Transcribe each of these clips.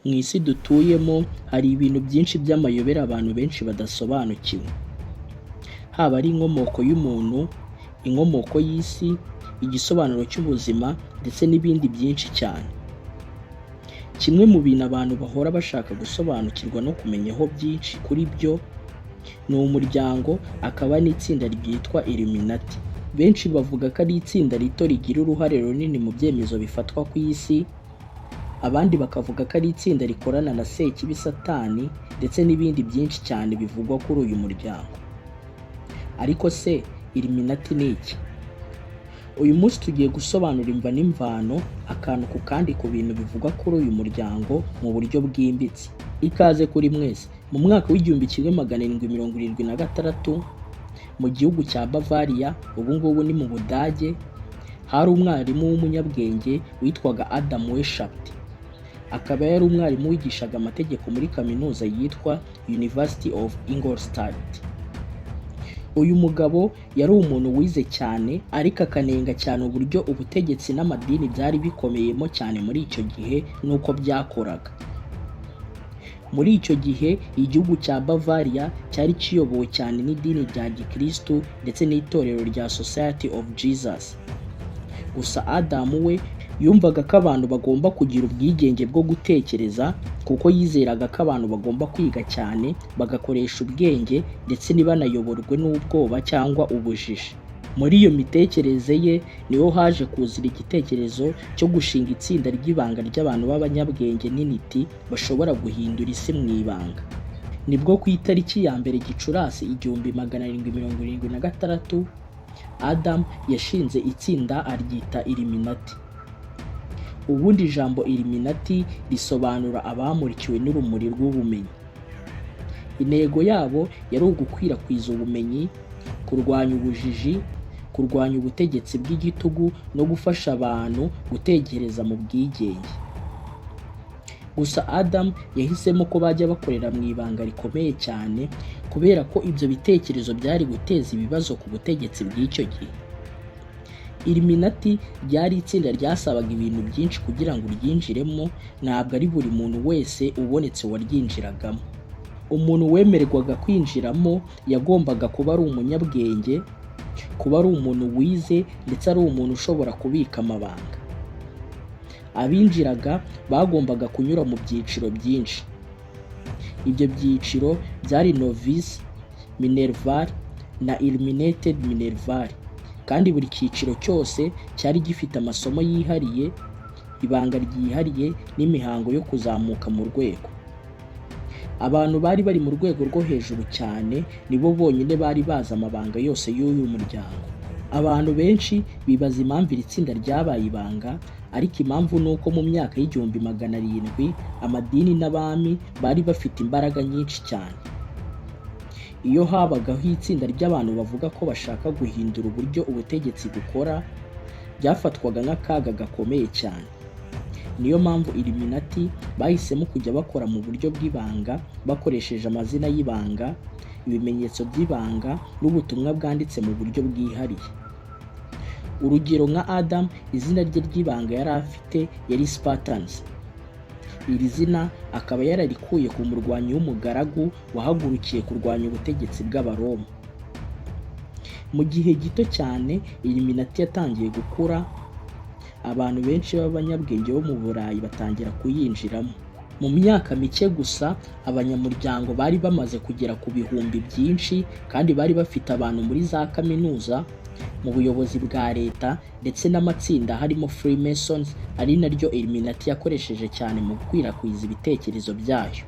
Mu isi dutuyemo hari ibintu byinshi by'amayobera abantu benshi badasobanukiwe, haba ari inkomoko y'umuntu, inkomoko y'isi, igisobanuro cy'ubuzima ndetse n'ibindi byinshi cyane. Kimwe mu bintu abantu bahora bashaka gusobanukirwa no kumenyaho byinshi kuri byo ni umuryango, akaba n'itsinda ryitwa Illuminati. Benshi bavuga ko ari itsinda rito rigira uruhare runini mu byemezo bifatwa ku isi, abandi bakavuga ko ari itsinda rikorana na Sekibi Satani ndetse n'ibindi byinshi cyane bivugwa kuri uyu muryango. Ariko se Illuminati ni iki? Uyu munsi tugiye gusobanura imva n'imvano, akantu ku kandi ku bintu bivugwa kuri uyu muryango mu buryo bwimbitse. Ikaze kuri mwese. Mu mwaka w'1776 mu gihugu cya Bavaria, ubu ngubu ni mu Budage, hari umwarimu w'umunyabwenge witwaga Adam Weishaupt. Akaba yari umwarimu wigishaga amategeko muri kaminuza yitwa University of Ingolstadt. Uyu mugabo yari umuntu wize cyane, ariko akanenga cyane uburyo ubutegetsi n'amadini byari bikomeyemo cyane muri icyo gihe n'uko byakoraga. Muri icyo gihe igihugu cya Bavaria cyari kiyobowe cyane n'idini rya Gikristo ndetse n'itorero rya Society of Jesus. Gusa Adam we yumvaga ko abantu bagomba kugira ubwigenge bwo gutekereza, kuko yizeraga ko abantu bagomba kwiga cyane, bagakoresha ubwenge ndetse ntibanayoborwe n'ubwoba cyangwa ubujiji. Muri iyo mitekerereze ye niho haje kuzira igitekerezo cyo gushinga itsinda ry'ibanga ry'abantu b'abanyabwenge n'intiti bashobora guhindura isi mu ibanga. Nibwo ku itariki ya mbere Gicurasi 1776 Adam yashinze itsinda aryita Illuminati. Ubundi ijambo Illuminati risobanura abamurikiwe n'urumuri rw'ubumenyi. Intego yabo yari ugukwirakwiza ubumenyi, kurwanya ubujiji, kurwanya ubutegetsi bw'igitugu no gufasha abantu gutekereza mu bwigenge. Gusa Adam yahisemo ko bajya bakorera mu ibanga rikomeye cyane, kubera ko ibyo bitekerezo byari guteza ibibazo ku butegetsi bw'icyo gihe. Illuminati ryari itsinda ryasabaga ibintu byinshi kugira ngo uryinjiremo, ntabwo ari buri muntu wese ubonetse waryinjiragamo. Umuntu wemererwaga kwinjiramo yagombaga kuba ari umunyabwenge, kuba ari umuntu wize ndetse ari umuntu ushobora kubika amabanga. Abinjiraga bagombaga kunyura mu byiciro byinshi. Ibyo byiciro byari Novice, Minerval na Illuminated Minerval, kandi buri cyiciro cyose cyari gifite amasomo yihariye, ibanga ryihariye n'imihango yo kuzamuka mu rwego. Abantu bari bari mu rwego rwo hejuru cyane nibo bonyine bari bazi amabanga yose y'uyu muryango. Abantu benshi bibaza impamvu iri tsinda ryabaye ibanga, ariko impamvu ni uko mu myaka y'1700 amadini n'abami bari bafite imbaraga nyinshi cyane. Iyo habagaho itsinda ry'abantu bavuga ko bashaka guhindura uburyo ubutegetsi bukora, byafatwaga nk'akaga gakomeye cyane. Niyo mpamvu Illuminati bahisemo kujya bakora mu buryo bw'ibanga, bakoresheje amazina y'ibanga, ibimenyetso by'ibanga n'ubutumwa bwanditse mu buryo bwihariye. Urugero nka Adam, izina rye ry'ibanga yari afite yari Spartans. Iri zina akaba yararikuye ku murwanyi w'umugaragu wahagurukiye kurwanya ubutegetsi bw'Abaroma. Mu gihe gito cyane Illuminati yatangiye gukura, abantu benshi b'abanyabwenge bo mu Burayi batangira kuyinjiramo. Mu myaka mike gusa abanyamuryango bari bamaze kugera ku bihumbi byinshi, kandi bari bafite abantu muri za kaminuza, mu buyobozi bwa leta ndetse n'amatsinda harimo Freemasons, ari naryo Illuminati yakoresheje cyane mu gukwirakwiza ibitekerezo byayo.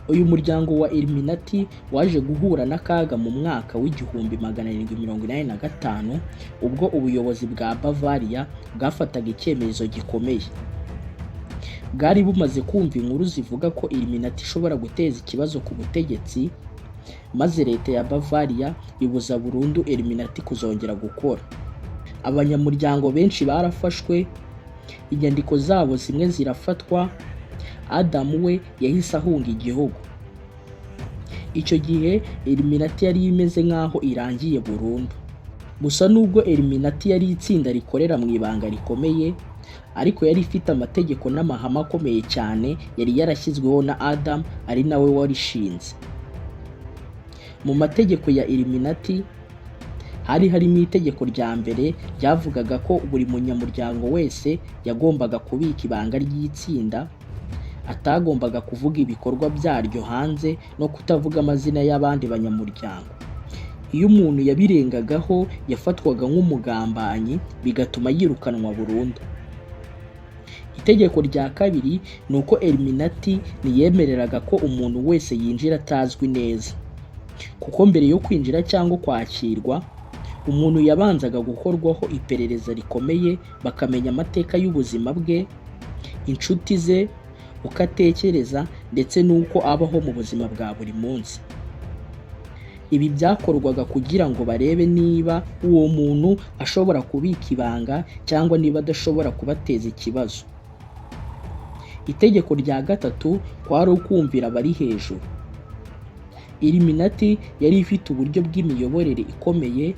Uyu muryango wa Illuminati waje guhura n'akaga mu mwaka w'1785 ubwo ubuyobozi bwa Bavaria bwafataga icyemezo gikomeye. Bwari bumaze kumva inkuru zivuga ko Illuminati ishobora guteza ikibazo ku butegetsi, maze leta ya Bavaria ibuza burundu Illuminati kuzongera gukora. Abanyamuryango benshi barafashwe, inyandiko zabo zimwe zirafatwa. Adam we yahise ahunga igihugu. Icyo gihe Illuminati yari imeze nk'aho irangiye burundu. Gusa nubwo Illuminati yari itsinda rikorera mu ibanga rikomeye, ariko yari ifite amategeko n'amahame akomeye cyane yari yarashyizweho na Adam ari nawe warishinze. Mu mategeko ya Illuminati hari harimo itegeko rya mbere ryavugaga ko buri munyamuryango wese yagombaga kubika ibanga ry'itsinda, atagombaga kuvuga ibikorwa byaryo hanze no kutavuga amazina y'abandi banyamuryango. Iyo umuntu yabirengagaho yafatwaga nk'umugambanyi bigatuma yirukanwa burundu. Itegeko rya kabiri ni uko Illuminati ntiyemereraga ko umuntu wese yinjira atazwi neza, kuko mbere yo kwinjira cyangwa kwakirwa umuntu yabanzaga gukorwaho iperereza rikomeye bakamenya amateka y'ubuzima bwe, inshuti ze, uko atekereza ndetse n'uko abaho mu buzima bwa buri munsi. Ibi byakorwaga kugira ngo barebe niba uwo muntu ashobora kubika ibanga cyangwa niba adashobora kubateza ikibazo. Itegeko rya gatatu kwari ukumvira abari hejuru. Illuminati yari ifite uburyo bw'imiyoborere ikomeye,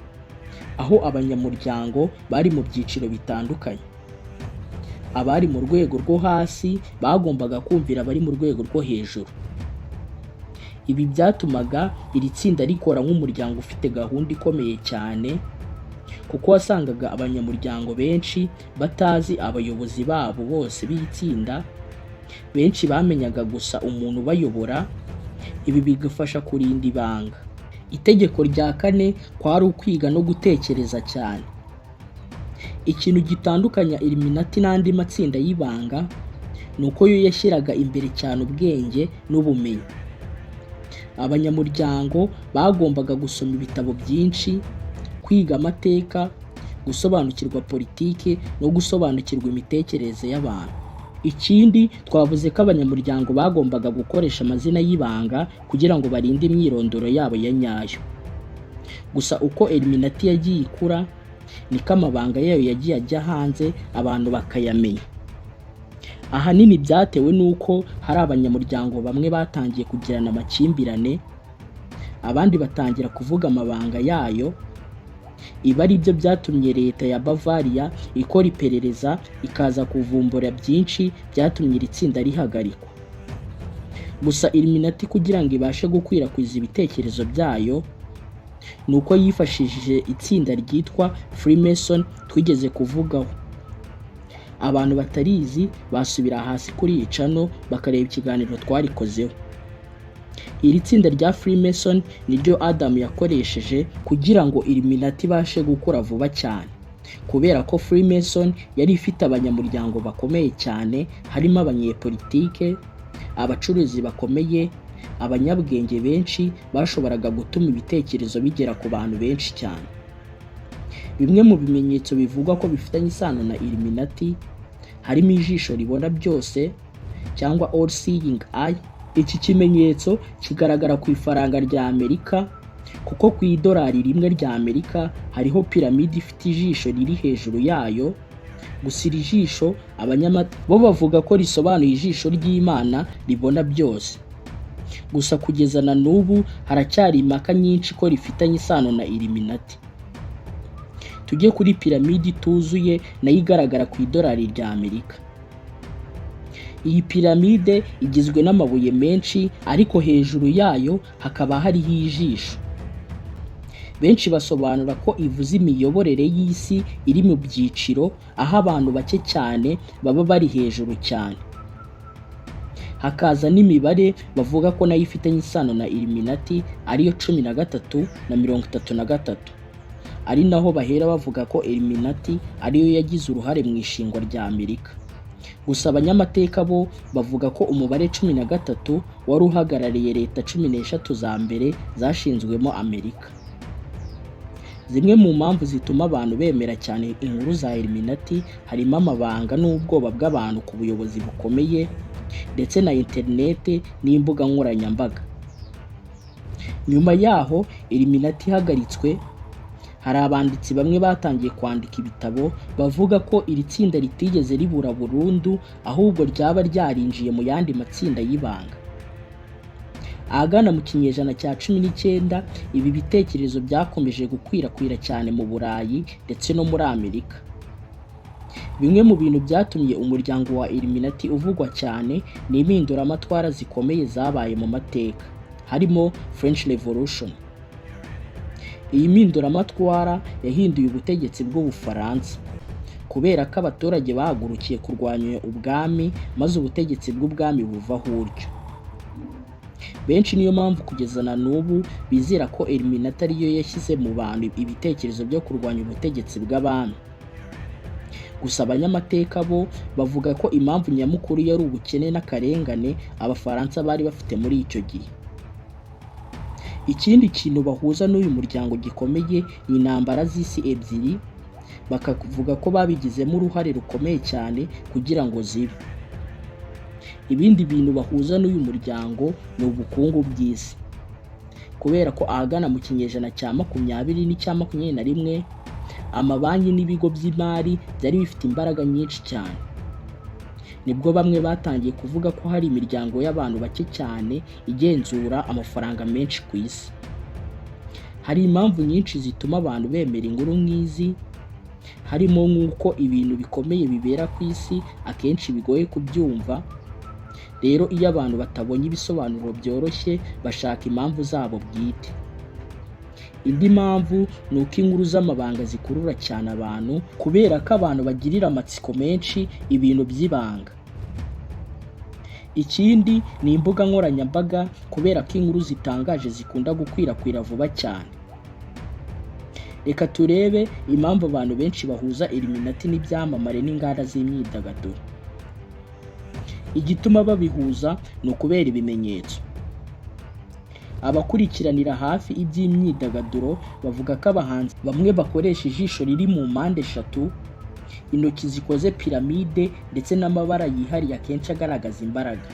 aho abanyamuryango bari mu byiciro bitandukanye. Abari mu rwego rwo hasi bagombaga kumvira abari mu rwego rwo hejuru. Ibi byatumaga iri tsinda rikora nk'umuryango ufite gahunda ikomeye cyane, kuko wasangaga abanyamuryango benshi batazi abayobozi babo bose b'itsinda, benshi bamenyaga gusa umuntu ubayobora. Ibi bigafasha kurinda ibanga. Itegeko rya kane kwari ukwiga no gutekereza cyane. Ikintu gitandukanya Illuminati n'andi matsinda y'ibanga ni uko yo yashyiraga imbere cyane ubwenge n'ubumenyi. Abanyamuryango bagombaga gusoma ibitabo byinshi, kwiga amateka, gusobanukirwa politiki no gusobanukirwa imitekerereze y'abantu. Ikindi twavuze ko abanyamuryango bagombaga gukoresha amazina y'ibanga kugira ngo barinde imyirondoro yabo ya nyayo. Gusa uko Illuminati yagiye ikura niko amabanga yayo yagiye ajya hanze abantu bakayamenya. Ahanini byatewe n'uko hari abanyamuryango bamwe batangiye kugirana amakimbirane, abandi batangira kuvuga amabanga yayo. Ibi ari byo byatumye leta ya Bavaria ikora iperereza ikaza kuvumbura byinshi byatumye iri tsinda rihagarikwa. Gusa Illuminati kugira ngo ibashe gukwirakwiza ibitekerezo byayo ni uko yifashishije itsinda ryitwa Freemason twigeze kuvugaho. Abantu batarizi basubira hasi kuri iyi channel bakareba ikiganiro twarikozeho. Iri tsinda rya Freemason niryo Adam yakoresheje kugira ngo Illuminati ibashe gukura vuba cyane, kubera ko Freemason yari ifite abanyamuryango bakomeye cyane, harimo abanyepolitike, abacuruzi bakomeye, abanyabwenge benshi bashoboraga gutuma ibitekerezo bigera ku bantu benshi cyane. Bimwe mu bimenyetso bivugwa ko bifitanye isano na Illuminati harimo ijisho ribona byose cyangwa all seeing eye. Iki kimenyetso kigaragara ku ifaranga rya Amerika, kuko ku idolari rimwe rya Amerika hariho piramide ifite ijisho riri hejuru yayo. Gusa iri jisho bo bavuga ko risobanuye ijisho ry'Imana ribona byose. Gusa kugeza na n'ubu haracyari impaka nyinshi ko rifitanye isano na Illuminati. Tujye kuri piramide ituzuye nayo igaragara ku idolari rya Amerika. Iyi piramide igizwe n'amabuye menshi, ariko hejuru yayo hakaba hariho ijisho. Benshi basobanura ko ivuze imiyoborere y'isi iri mu byiciro, aho abantu bake cyane baba bari hejuru cyane. Hakaza n'imibare bavuga ko nayo ifitanye isano na Illuminati, ariyo 13 na 33, ari naho bahera bavuga ko Illuminati ariyo yagize uruhare mu ishingwa rya Amerika. Gusa abanyamateka bo bavuga ko umubare 13 wari uhagarariye leta 13 za mbere zashinzwemo Amerika. Zimwe mu mpamvu zituma abantu bemera cyane inkuru za Illuminati harimo amabanga n'ubwoba bw'abantu ku buyobozi bukomeye, ndetse na internet n'imbuga nkoranyambaga. Nyuma yaho Illuminati ihagaritswe, hari abanditsi bamwe batangiye kwandika ibitabo bavuga ko iri tsinda ritigeze ribura burundu, ahubwo ryaba ryarinjiye mu yandi matsinda y'ibanga. Ahagana mu kinyejana cya 19 ibi bitekerezo byakomeje gukwirakwira cyane mu Burayi ndetse no muri Amerika. Bimwe mu bintu byatumye umuryango wa Illuminati uvugwa cyane ni impinduramatwara zikomeye zabaye mu mateka, harimo French Revolution. Iyi mpinduramatwara yahinduye ubutegetsi bw'Ubufaransa kubera ko abaturage bahagurukiye kurwanya ubwami maze ubutegetsi bw'ubwami buvaho uryo. Benshi niyo mpamvu kugeza na n'ubu bizera ko Illuminati ariyo yashyize mu bantu ibitekerezo byo kurwanya ubutegetsi bw'abami. Gusa abanyamateka bo bavuga ko impamvu nyamukuru yari ubukene n'akarengane Abafaransa bari bafite muri icyo gihe. Ikindi kintu bahuza n'uyu muryango gikomeye ni intambara z'isi ebyiri, bakavuga ko babigizemo uruhare rukomeye cyane kugira ngo zibe. Ibindi bintu bahuza n'uyu muryango ni ubukungu bw'isi, kubera ko ahagana mu kinyejana cya 20 n'icya 21 amabanki n'ibigo by'imari byari bifite imbaraga nyinshi cyane. Nibwo bamwe batangiye kuvuga ko hari imiryango y'abantu bake cyane igenzura amafaranga menshi ku isi. Hari impamvu nyinshi zituma abantu bemera inkuru nk'izi, harimo nk'uko ibintu bikomeye bibera ku isi akenshi bigoye kubyumva. Rero iyo abantu batabonye ibisobanuro byoroshye bashaka impamvu zabo bwite. Indi mpamvu ni uko inkuru z'amabanga zikurura cyane abantu kubera ko abantu bagirira amatsiko menshi ibintu by'ibanga. Ikindi ni imbuga nkoranyambaga kubera ko inkuru zitangaje zikunda gukwirakwira vuba cyane. Reka turebe impamvu abantu benshi bahuza Illuminati n'ibyamamare n'inganda z'imyidagaduro. Igituma babihuza ni ukubera ibimenyetso. Abakurikiranira hafi iby'imyidagaduro bavuga ko abahanzi bamwe bakoresha ijisho riri mu mpande eshatu, intoki zikoze piramide ndetse n'amabara yihariye akenshi agaragaza imbaraga.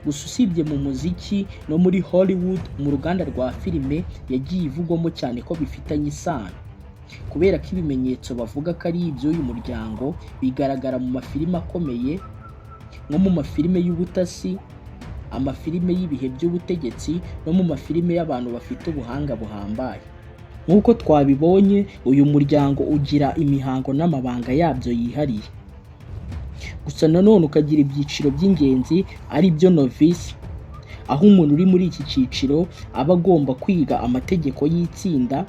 Gusa usibye mu muziki no muri Hollywood, mu ruganda rwa filime yagiye ivugwamo cyane ko bifitanye isano, kubera ko ibimenyetso bavuga ko ari iby'uyu muryango bigaragara mu mafilime akomeye nko mu mafilime y'ubutasi, amafilime y'ibihe by'ubutegetsi no mu mafilime y'abantu bafite ubuhanga buhambaye. Nk'uko twabibonye, uyu muryango ugira imihango n'amabanga yabyo yihariye. Gusa nanone ukagira ibyiciro by'ingenzi ari byo novice, aho umuntu uri muri iki cyiciro aba agomba kwiga amategeko y'itsinda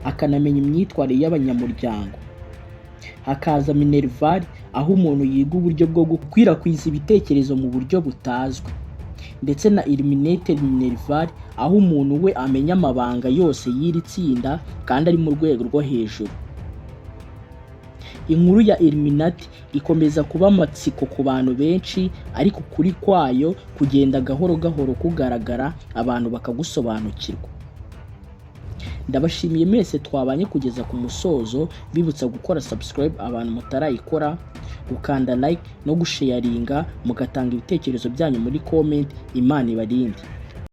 akanamenya imyitwarire y'abanyamuryango. Hakaza Minerval, aho umuntu yiga uburyo bwo gukwirakwiza ibitekerezo mu buryo butazwi, ndetse na Illuminated Minerval, aho umuntu we amenya amabanga yose y'iri tsinda kandi ari mu rwego rwo hejuru. Inkuru ya Illuminati ikomeza kuba amatsiko ku bantu benshi, ariko kuri kwayo kugenda gahoro gahoro kugaragara abantu bakagusobanukirwa. Ndabashimiye mwese twabanye kugeza ku musozo, bibutsa gukora subscribe abantu mutarayikora, gukanda like no gusharinga, mugatanga ibitekerezo byanyu muri comment. Imana ibarinde.